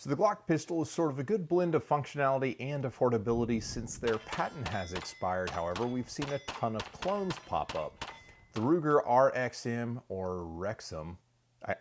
So the Glock pistol is sort of a good blend of functionality and affordability. Since their patent has expired, however, we've seen a ton of clones pop up. The Ruger RXM or RXM,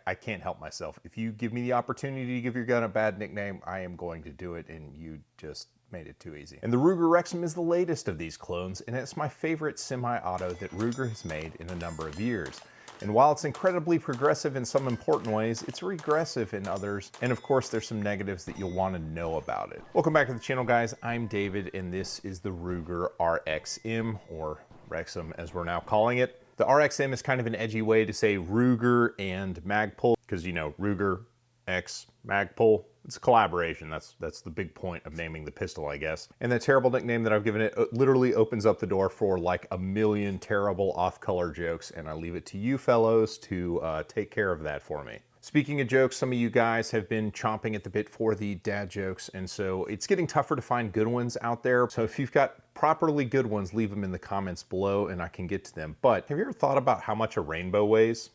I can't help myself. If you give me the opportunity to give your gun a bad nickname, I am going to do it, and you just made it too easy. And the Ruger RXM is the latest of these clones, and it's my favorite semi-auto that Ruger has made in a number of years. And while it's incredibly progressive in some important ways, it's regressive in others. And of course, there's some negatives that you'll want to know about it. Welcome back to the channel, guys. I'm David, and this is the Ruger RXM, or RXM as we're now calling it. The RXM is kind of an edgy way to say Ruger and Magpul, because you know, Ruger X Magpul. It's a collaboration. That's the big point of naming the pistol, I guess. And the terrible nickname that I've given it literally opens up the door for like a million terrible off-color jokes, and I leave it to you fellows to take care of that for me. Speaking of jokes, some of you guys have been chomping at the bit for the dad jokes, and so it's getting tougher to find good ones out there. So if you've got properly good ones, leave them in the comments below and I can get to them. But have you ever thought about how much a rainbow weighs?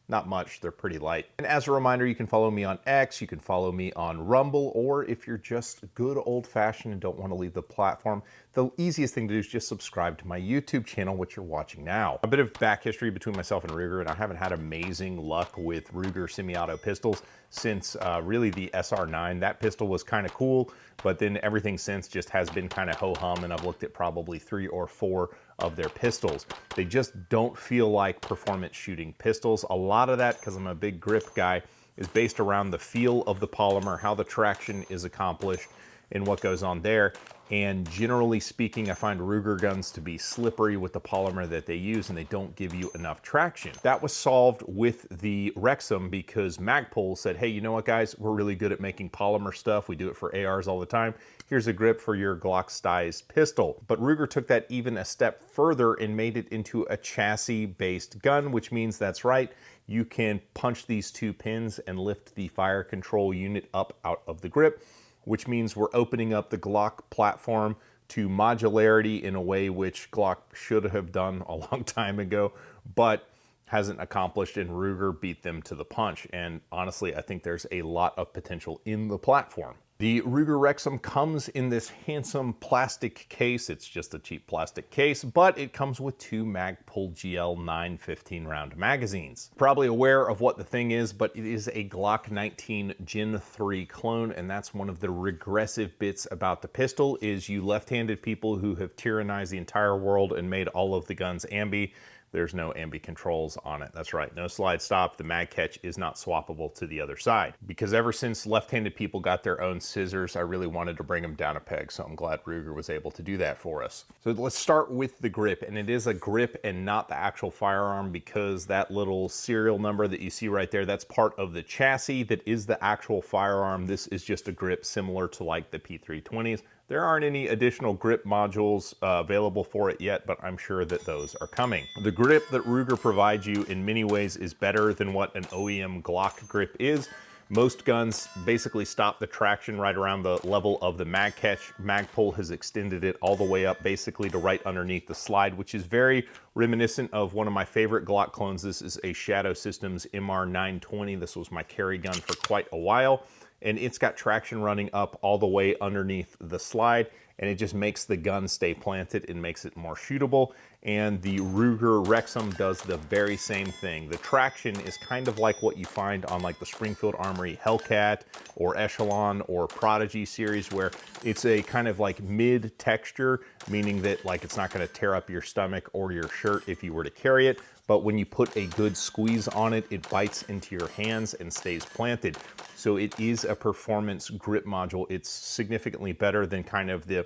Not much, they're pretty light. And as a reminder, you can follow me on X, you can follow me on Rumble, or if you're just good old-fashioned and don't want to leave the platform, the easiest thing to do is just subscribe to my YouTube channel, which you're watching now. A bit of back history between myself and Ruger, and I haven't had amazing luck with Ruger semi-auto pistols since really the SR9. That pistol was kind of cool, but then everything since just has been kind of ho-hum, and I've looked at probably 3 or 4 of their pistols. They just don't feel like performance shooting pistols. A lot of that, because I'm a big grip guy, is based around the feel of the polymer, how the traction is accomplished, and what goes on there. And generally speaking, I find Ruger guns to be slippery with the polymer that they use, and they don't give you enough traction. That was solved with the RXM because Magpul said, hey, you know what, guys? We're really good at making polymer stuff. We do it for ARs all the time. Here's a grip for your Glock-sized pistol. But Ruger took that even a step further and made it into a chassis-based gun, which means that's right, you can punch these 2 pins and lift the fire control unit up out of the grip, which means we're opening up the Glock platform to modularity in a way which Glock should have done a long time ago, but hasn't accomplished, and Ruger beat them to the punch. And honestly, I think there's a lot of potential in the platform. The Ruger RXM comes in this handsome plastic case. It's just a cheap plastic case, but it comes with 2 Magpul GL9 15-round magazines. Probably aware of what the thing is, but it is a Glock 19 Gen 3 clone, and that's one of the regressive bits about the pistol is you left-handed people who have tyrannized the entire world and made all of the guns ambi. There's no ambi controls on it. That's right, no slide stop. The mag catch is not swappable to the other side. Because ever since left-handed people got their own scissors, I really wanted to bring them down a peg, so I'm glad Ruger was able to do that for us. So let's start with the grip, and it is a grip and not the actual firearm, because that little serial number that you see right there, that's part of the chassis that is the actual firearm. This is just a grip similar to like the P320s. There aren't any additional grip modules available for it yet, but I'm sure that those are coming. The grip that Ruger provides you in many ways is better than what an OEM Glock grip is. Most guns basically stop the traction right around the level of the mag catch. Magpul has extended it all the way up basically to right underneath the slide, which is very reminiscent of one of my favorite Glock clones. This is a Shadow Systems MR920. This was my carry gun for quite a while, and it's got traction running up all the way underneath the slide, and it just makes the gun stay planted and makes it more shootable. And the Ruger RXM does the very same thing. The traction is kind of like what you find on like the Springfield Armory Hellcat or Echelon or Prodigy series, where it's a kind of like mid texture, meaning that like it's not gonna tear up your stomach or your shirt if you were to carry it. But when you put a good squeeze on it, it bites into your hands and stays planted. So it is a performance grip module. It's significantly better than kind of the,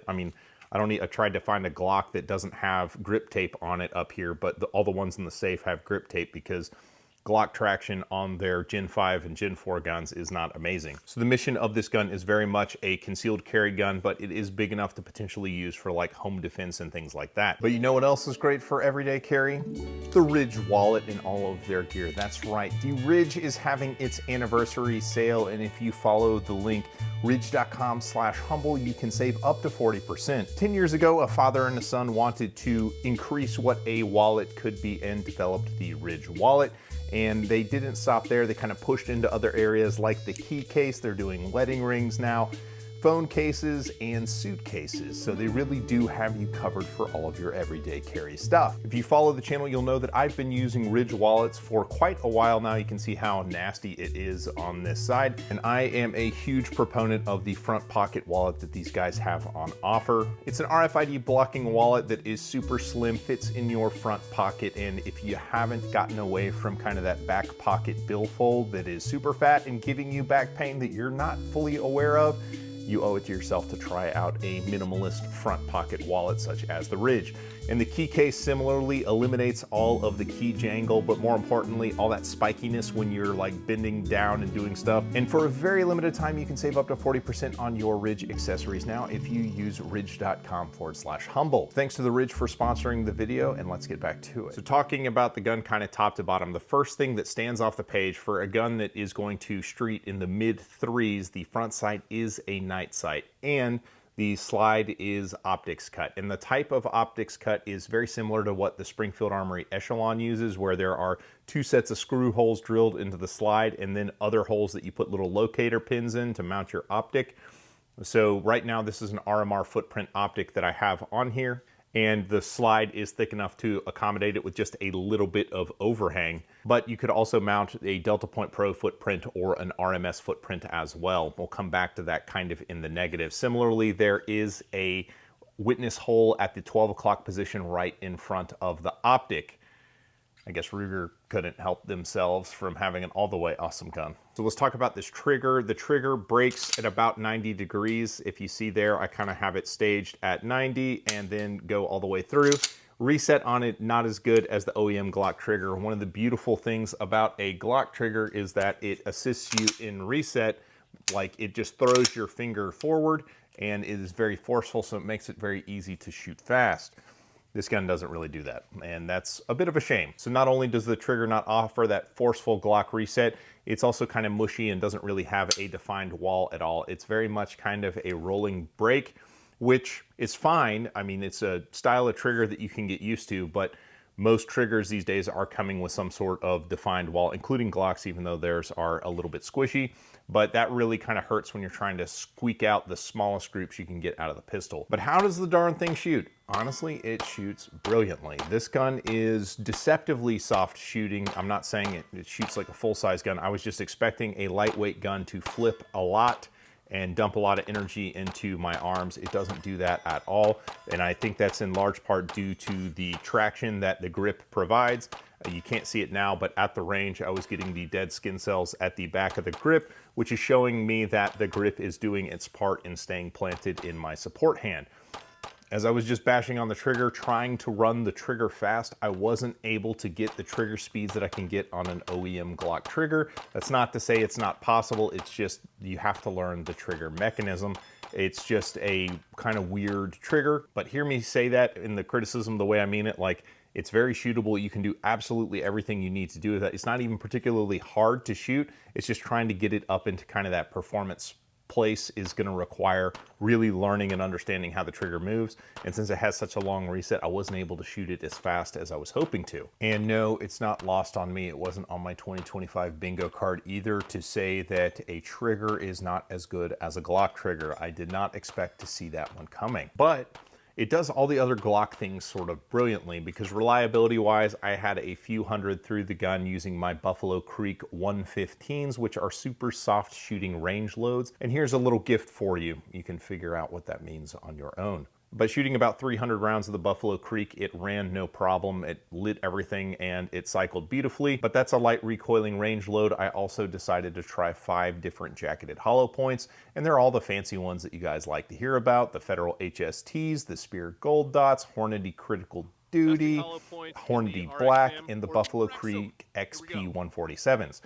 I tried to find a Glock that doesn't have grip tape on it up here, but all the ones in the safe have grip tape because Glock traction on their Gen 5 and Gen 4 guns is not amazing. So the mission of this gun is very much a concealed carry gun, but it is big enough to potentially use for like home defense and things like that. But you know what else is great for everyday carry? The Ridge wallet and all of their gear. That's right, the Ridge is having its anniversary sale, and if you follow the link ridge.com/humble, you can save up to 40%. 10 years ago, a father and a son wanted to increase what a wallet could be and developed the Ridge wallet. And they didn't stop there. They kind of pushed into other areas like the key case. They're doing wedding rings now, phone cases, and suitcases. So they really do have you covered for all of your everyday carry stuff. If you follow the channel, you'll know that I've been using Ridge wallets for quite a while now. You can see how nasty it is on this side. And I am a huge proponent of the front pocket wallet that these guys have on offer. It's an RFID blocking wallet that is super slim, fits in your front pocket. And if you haven't gotten away from kind of that back pocket billfold that is super fat and giving you back pain that you're not fully aware of, you owe it to yourself to try out a minimalist front pocket wallet such as the Ridge. And the key case similarly eliminates all of the key jangle, but more importantly, all that spikiness when you're like bending down and doing stuff. And for a very limited time, you can save up to 40% on your Ridge accessories now if you use ridge.com/humble. Thanks to the Ridge for sponsoring the video, and let's get back to it. So talking about the gun kind of top to bottom, the first thing that stands off the page for a gun that is going to street in the mid 3s, the front sight is a night sight, and the slide is optics cut. And the type of optics cut is very similar to what the Springfield Armory Echelon uses, where there are 2 sets of screw holes drilled into the slide and then other holes that you put little locator pins in to mount your optic. So right now this is an RMR footprint optic that I have on here, and the slide is thick enough to accommodate it with just a little bit of overhang. But you could also mount a Delta Point Pro footprint or an RMS footprint as well. We'll come back to that kind of in the negative. Similarly, there is a witness hole at the 12 o'clock position right in front of the optic. I guess Ruger couldn't help themselves from having an all the way awesome gun. So let's talk about this trigger. The trigger breaks at about 90 degrees. If you see there, I kind of have it staged at 90 and then go all the way through. Reset on it, not as good as the OEM Glock trigger. One of the beautiful things about a Glock trigger is that it assists you in reset. Like, it just throws your finger forward and it is very forceful, so it makes it very easy to shoot fast. This gun doesn't really do that, and that's a bit of a shame. So not only does the trigger not offer that forceful Glock reset, it's also kind of mushy and doesn't really have a defined wall at all. It's very much kind of a rolling break, which is fine. I mean, it's a style of trigger that you can get used to, but most triggers these days are coming with some sort of defined wall, including Glocks, even though theirs are a little bit squishy. But that really kind of hurts when you're trying to squeak out the smallest groups you can get out of the pistol. But how does the darn thing shoot? Honestly, it shoots brilliantly. This gun is deceptively soft shooting. I'm not saying it shoots like a full-size gun. I was just expecting a lightweight gun to flip a lot and dump a lot of energy into my arms. It doesn't do that at all. And I think that's in large part due to the traction that the grip provides. You can't see it now, but at the range, I was getting the dead skin cells at the back of the grip, which is showing me that the grip is doing its part in staying planted in my support hand. As I was just bashing on the trigger, trying to run the trigger fast, I wasn't able to get the trigger speeds that I can get on an OEM Glock trigger. That's not to say it's not possible, it's just you have to learn the trigger mechanism. It's just a kind of weird trigger, but hear me say that in the criticism the way I mean it, like, it's very shootable. You can do absolutely everything you need to do with that. It's not even particularly hard to shoot. It's just trying to get it up into kind of that performance place is going to require really learning and understanding how the trigger moves. And since it has such a long reset, I wasn't able to shoot it as fast as I was hoping to. And no, it's not lost on me. It wasn't on my 2025 bingo card either to say that a trigger is not as good as a Glock trigger. I did not expect to see that one coming. But it does all the other Glock things sort of brilliantly, because reliability-wise, I had a few hundred through the gun using my Buffalo Creek 115s, which are super soft shooting range loads. And here's a little gift for you. You can figure out what that means on your own. By shooting about 300 rounds of the Buffalo Creek, it ran no problem. It lit everything and it cycled beautifully, but that's a light recoiling range load. I also decided to try 5 different jacketed hollow points, and they're all the fancy ones that you guys like to hear about: the Federal HSTs, the Spear Gold Dots, Hornady Critical Duty, Hornady Black, and the Buffalo Creek XP 147s.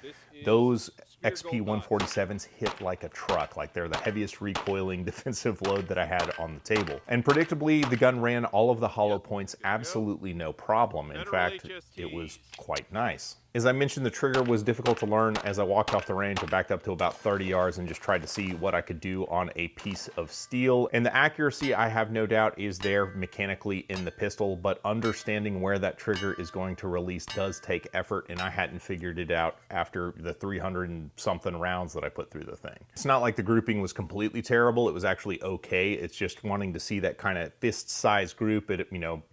Those XP 147s hit like a truck, like they're the heaviest recoiling defensive load that I had on the table. And predictably, the gun ran all of the hollow points absolutely no problem. In fact, it was quite nice. As I mentioned, the trigger was difficult to learn. As I walked off the range, I backed up to about 30 yards and just tried to see what I could do on a piece of steel. And the accuracy, I have no doubt, is there mechanically in the pistol, but understanding where that trigger is going to release does take effort, and I hadn't figured it out after the 300 and something rounds that I put through the thing. It's not like the grouping was completely terrible. It was actually okay. It's just wanting to see that kind of fist-sized group at,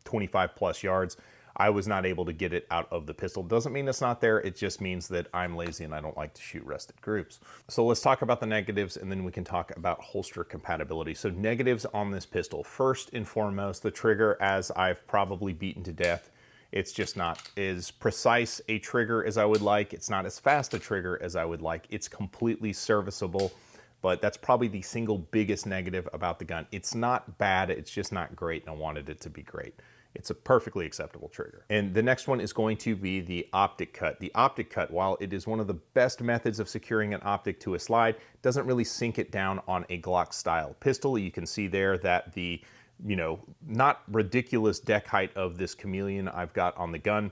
25 plus yards. I was not able to get it out of the pistol. Doesn't mean it's not there, it just means that I'm lazy and I don't like to shoot rested groups. So let's talk about the negatives and then we can talk about holster compatibility. So negatives on this pistol. First and foremost, the trigger, as I've probably beaten to death, it's just not as precise a trigger as I would like. It's not as fast a trigger as I would like. It's completely serviceable, but that's probably the single biggest negative about the gun. It's not bad, it's just not great, and I wanted it to be great. It's a perfectly acceptable trigger. And the next one is going to be the optic cut. The optic cut, while it is one of the best methods of securing an optic to a slide, doesn't really sink it down on a Glock style pistol. You can see there that the, not ridiculous deck height of this Chameleon I've got on the gun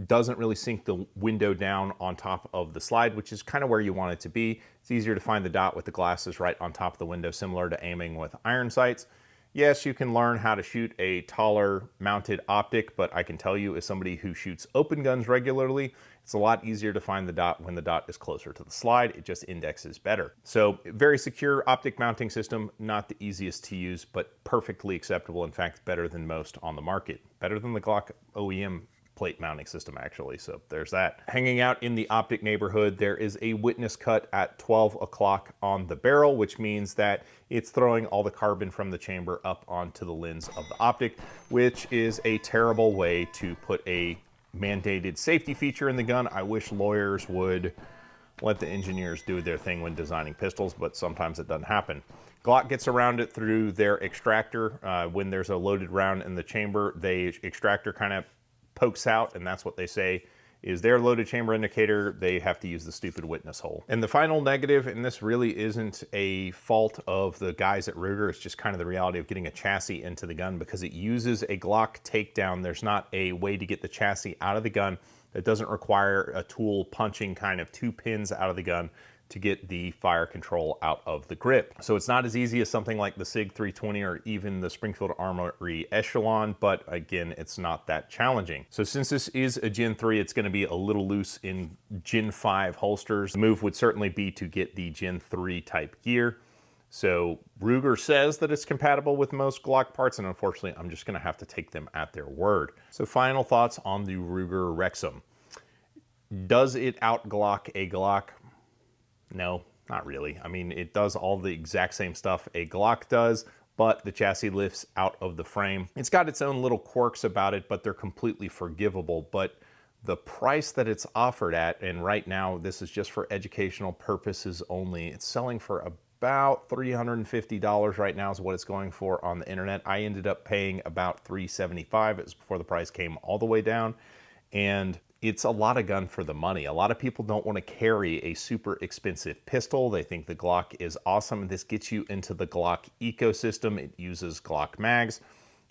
doesn't really sink the window down on top of the slide, which is kind of where you want it to be. It's easier to find the dot with the glasses right on top of the window, similar to aiming with iron sights. Yes, you can learn how to shoot a taller mounted optic, but I can tell you as somebody who shoots open guns regularly, it's a lot easier to find the dot when the dot is closer to the slide. It just indexes better. So very secure optic mounting system, not the easiest to use, but perfectly acceptable. In fact, better than most on the market. Better than the Glock OEM plate mounting system, actually, so there's that. Hanging out in the optic neighborhood, there is a witness cut at 12 o'clock on the barrel, which means that it's throwing all the carbon from the chamber up onto the lens of the optic, which is a terrible way to put a mandated safety feature in the gun. I wish lawyers would let the engineers do their thing when designing pistols, but sometimes it doesn't happen. Glock gets around it through their extractor. When there's a loaded round in the chamber, the extractor kind of pokes out, and that's what they say is their loaded chamber indicator. They have to use the stupid witness hole. And the final negative, and this really isn't a fault of the guys at Ruger, it's just kind of the reality of getting a chassis into the gun because it uses a Glock takedown. There's not a way to get the chassis out of the gun that doesn't require a tool punching kind of 2 pins out of the gun to get the fire control out of the grip. So it's not as easy as something like the SIG 320 or even the Springfield Armory Echelon, but again, it's not that challenging. So since this is a Gen 3, it's gonna be a little loose in Gen 5 holsters. The move would certainly be to get the Gen 3 type gear. So Ruger says that it's compatible with most Glock parts, and unfortunately, I'm just gonna have to take them at their word. So final thoughts on the Ruger RXM. Does it out Glock a Glock? No, not really. I mean, it does all the exact same stuff a Glock does, but the chassis lifts out of the frame. It's got its own little quirks about it, but they're completely forgivable. But the price that it's offered at, and right now this is just for educational purposes only, it's selling for about $350 right now is what it's going for on the internet. I ended up paying about $375. It was before the price came all the way down. And it's a lot of gun for the money. A lot of people don't want to carry a super expensive pistol. They think the Glock is awesome. This gets you into the Glock ecosystem. It uses Glock mags,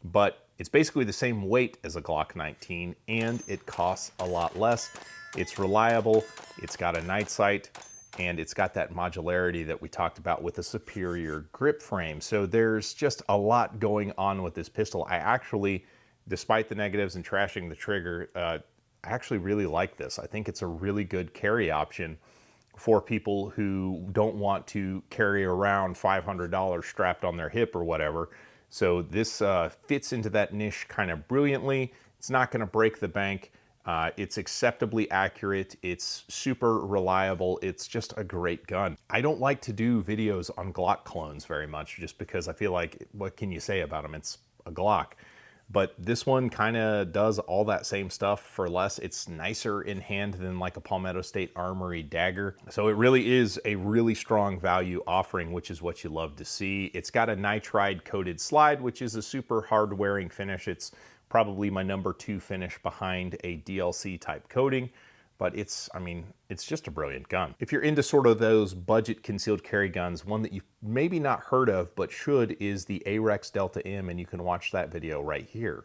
but it's basically the same weight as a Glock 19 and it costs a lot less. It's reliable, it's got a night sight, and it's got that modularity that we talked about with a superior grip frame. So there's just a lot going on with this pistol. I actually, despite the negatives and trashing the trigger, I actually really like this. I think it's a really good carry option for people who don't want to carry around $500 strapped on their hip or whatever. So this fits into that niche kind of brilliantly. It's not going to break the bank. It's acceptably accurate. It's super reliable. It's just a great gun. I don't like to do videos on Glock clones very much just because I feel like, what can you say about them? It's a Glock. But this one kind of does all that same stuff for less. It's nicer in hand than like a Palmetto State Armory dagger. So it really is a really strong value offering, which is what you love to see. It's got a nitride coated slide, which is a super hard wearing finish. It's probably my #2 finish behind a DLC type coating. But it's, I mean, it's just a brilliant gun. If you're into sort of those budget concealed carry guns, one that you've maybe not heard of, but should, is the AREX Delta M, and you can watch that video right here.